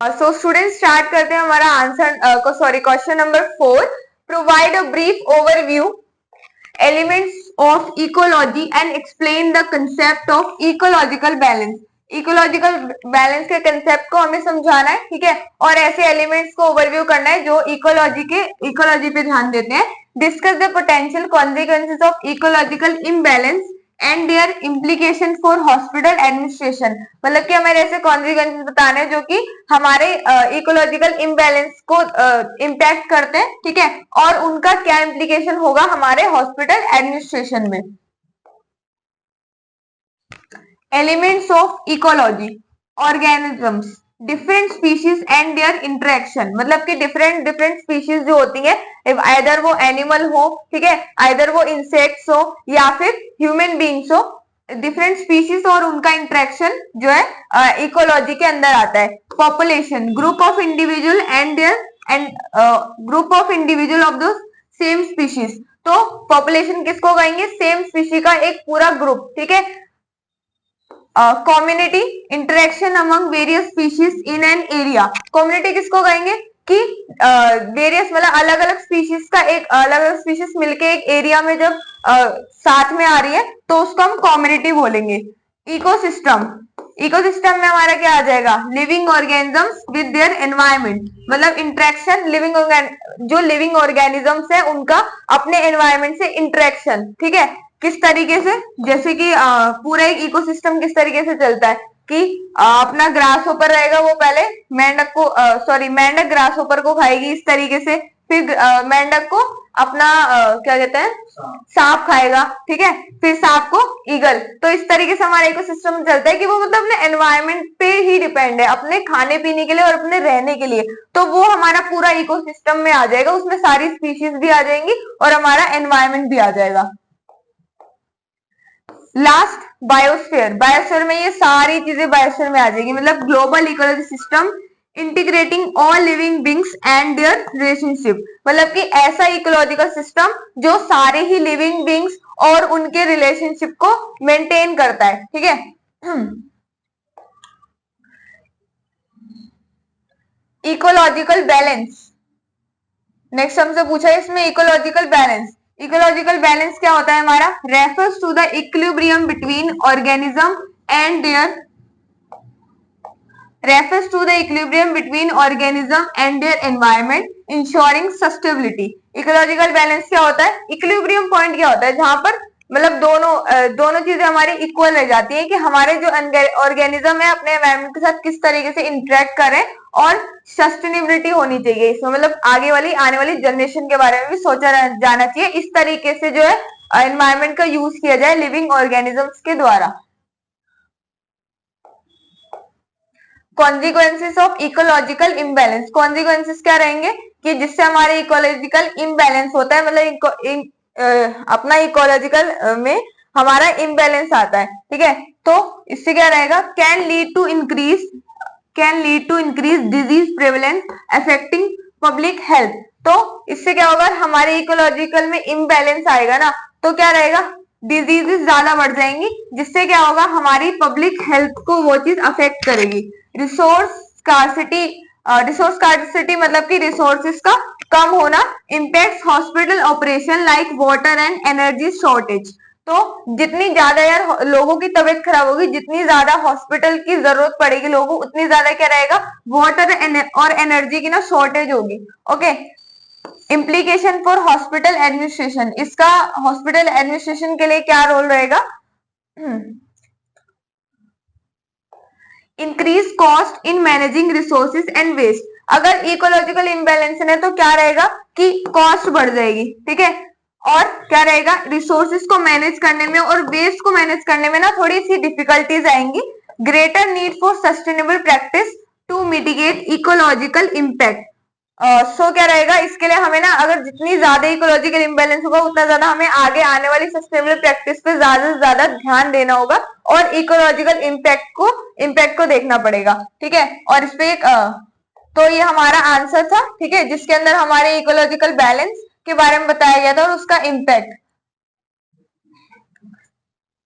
So student start करते हैं हमारा answer sorry question number 4। Provide a brief overview elements of ecology and explain the concept of ecological balance. Ecological balance के concept को हमें समझाना है, ठीक है, और ऐसे एलिमेंट्स को ओवरव्यू करना है जो इकोलॉजी पे ध्यान देते हैं। Discuss the potential consequences of ecological imbalance and their implication for hospital administration. मतलब कि हमें ऐसे कॉन्सिक्वेंसेस बताने हैं जो कि हमारे इकोलॉजिकल इम्बैलेंस को इम्पैक्ट करते हैं, ठीक है, और उनका क्या इम्प्लीकेशन होगा हमारे हॉस्पिटल एडमिनिस्ट्रेशन में। Elements of ecology, organisms, different species and there interaction. मतलब कि डिफरेंट स्पीशीज जो होती है, आइदर वो एनिमल हो, ठीक है, आइदर वो इंसेक्ट्स हो या फिर ह्यूमन बींग्स हो, डिफरेंट स्पीशीज और उनका इंटरेक्शन जो है इकोलॉजी के अंदर आता है। Population, group of individual and their and group of individual of the same species. तो पॉपुलेशन किसको कहेंगे? सेम स्पीशी का एक पूरा ग्रुप, ठीक है। Community, interaction among various species in an area. Community किसको कहेंगे कि वेरियस मतलब अलग अलग स्पीशीज का एक अलग अलग स्पीशीज मिलके एक एरिया में जब साथ में आ रही है तो उसको हम कम्युनिटी बोलेंगे। इकोसिस्टम, इकोसिस्टम में हमारा क्या आ जाएगा? Living organisms with their environment. मतलब इंटरेक्शन जो लिविंग ऑर्गेनिजम्स है उनका अपने एनवायरमेंट से इंटरेक्शन, ठीक है, किस तरीके से? जैसे कि पूरा एक इकोसिस्टम किस तरीके से चलता है कि अपना ग्रास होपर रहेगा, वो पहले मेंढक ग्रास होपर को खाएगी इस तरीके से, फिर मेंढक को अपना क्या कहते हैं, सांप खाएगा, ठीक है, फिर सांप को ईगल। तो इस तरीके से हमारा इकोसिस्टम चलता है कि वो मतलब अपने एनवायरमेंट पे ही डिपेंड है, अपने खाने पीने के लिए और अपने रहने के लिए। तो वो हमारा पूरा इकोसिस्टम में आ जाएगा, उसमें सारी स्पीशीज भी आ जाएंगी और हमारा एनवायरमेंट भी आ जाएगा। Last, biosphere. बायोस्फीयर में ये सारी चीजें बायोस्फीयर में आ जाएगी। मतलब global ecology system integrating all living beings and their relationship. मतलब कि ऐसा इकोलॉजिकल सिस्टम जो सारे ही लिविंग बींग्स और उनके रिलेशनशिप को मेंटेन करता है, ठीक है। इकोलॉजिकल बैलेंस, नेक्स्ट हमसे पूछा है इसमें इकोलॉजिकल बैलेंस। इकोलॉजिकल बैलेंस क्या होता है हमारा? Refers to the equilibrium between organism and their environment ensuring sustainability. Ecological balance क्या होता है? इक्विलिब्रियम पॉइंट क्या होता है? जहां पर मतलब दोनों चीजें हमारी इक्वल रह जाती हैं कि हमारे जो ऑर्गेनिज्म है अपने एनवायरमेंट के साथ किस तरीके से इंटरेक्ट करें और सस्टेनेबिलिटी होनी चाहिए इसमें। मतलब आने वाली जनरेशन के बारे में भी सोचा जाना चाहिए। इस तरीके से जो है एनवायरमेंट का यूज किया जाए लिविंग ऑर्गेनिजम्स के द्वारा। Consequences of ecological imbalance. Consequences क्या रहेंगे कि जिससे हमारे इकोलॉजिकल इम्बैलेंस होता है, मतलब अपना इकोलॉजिकल में हमारा इम्बैलेंस आता है, ठीक है। तो इससे क्या रहेगा? Can lead to increase disease prevalence affecting public health. तो इससे क्या होगा? हमारे इकोलॉजिकल में इम्बैलेंस आएगा ना, तो क्या रहेगा? डिजीजेस ज्यादा बढ़ जाएंगी, जिससे क्या होगा? हमारी पब्लिक हेल्थ को वो चीज अफेक्ट करेगी। रिसोर्स स्कार्सिटी मतलब कि रिसोर्सेस का कम होना impacts hospital operation like water and energy shortage. तो जितनी ज्यादा यार लोगों की तबीयत खराब होगी, जितनी ज्यादा हॉस्पिटल की जरूरत पड़ेगी लोगों को, उतनी ज्यादा क्या रहेगा? वाटर और एनर्जी की ना शॉर्टेज होगी। Okay. Implication for hospital administration. इसका हॉस्पिटल एडमिनिस्ट्रेशन के लिए क्या रोल रहेगा? Increase cost in managing resources and waste. अगर इकोलॉजिकल इम्बैलेंस है तो क्या रहेगा कि कॉस्ट बढ़ जाएगी, ठीक है, और क्या रहेगा? रिसोर्सेज को मैनेज करने में और वेस्ट को मैनेज करने में ना थोड़ी सी डिफिकल्टीज आएंगी। Greater need for sustainable practice to mitigate ecological impact. So क्या रहेगा? इसके लिए हमें ना अगर जितनी ज्यादा इकोलॉजिकल इम्बैलेंस होगा उतना ज्यादा हमें आगे आने वाली सस्टेनेबल प्रैक्टिस पे ज्यादा से ज्यादा ध्यान देना होगा और इकोलॉजिकल इम्पैक्ट को देखना पड़ेगा, ठीक है। और इस पे तो ये हमारा आंसर था, ठीक है, जिसके अंदर हमारे इकोलॉजिकल बैलेंस के बारे में बताया गया था और उसका इम्पैक्ट।